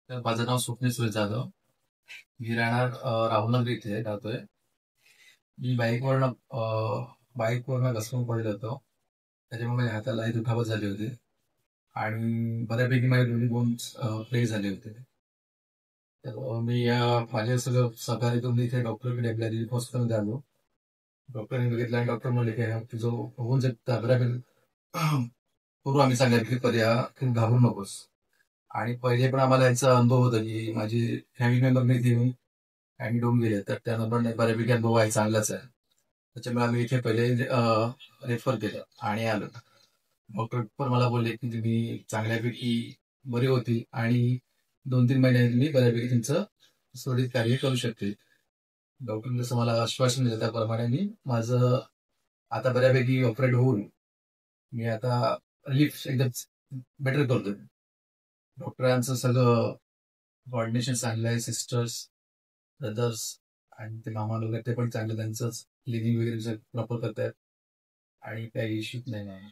तर माझं नाव स्वप्नील सुरेश जाधव. मी राहणार राहुलनगर इथे राहतोय. मी बाईकवरनं घसरून पडलो होतो. त्याच्यामुळे माझ्या हातालाही दुखापत झाली होती आणि बऱ्यापैकी माझे दोन्ही बोन्स ब्रेक झाले होते. तर मी माझ्या सगळं सहकार्यातून इथे डॉक्टरकडे आपल्या रिलीफ हॉस्पिटलमध्ये आलो. डॉक्टरने बघितलं आणि डॉक्टर म्हणले की तुझं होऊन जर बऱ्यापैकी पूर्व आम्ही सांगितलं की पर्याय तू घाबरू नकोस. आणि पहिले पण आम्हाला याचा अनुभव होता की माझी फॅमिली मेंबरने येऊन आम्ही डोंग गेले तर त्या नंबरने बऱ्यापैकी अनुभव आहे, चांगलाच आहे. त्याच्यामुळे आम्ही इथे पहिले रेफर केलं आणि आलो. डॉक्टर पण मला बोलले की तुम्ही चांगल्यापैकी बरी होती आणि 2-3 महिन्यांनी मी बऱ्यापैकी तुमचं सुरळीत कार्य करू शकते. डॉक्टरने जसं मला आश्वासन दिलं त्याप्रमाणे मी माझं आता बऱ्यापैकी ऑपरेट होऊन मी आता रिलीफ एकदम बेटर करतोय. डॉक्टरांचं सगळं कोऑर्डिनेशन चांगलं आहे. सिस्टर्स, ब्रदर्स आणि ते मामा वगैरे ते पण चांगलं त्यांचंच लिव्हिंग वगैरे प्रॉपर करतायत आणि काही इश्यूच नाही आहे.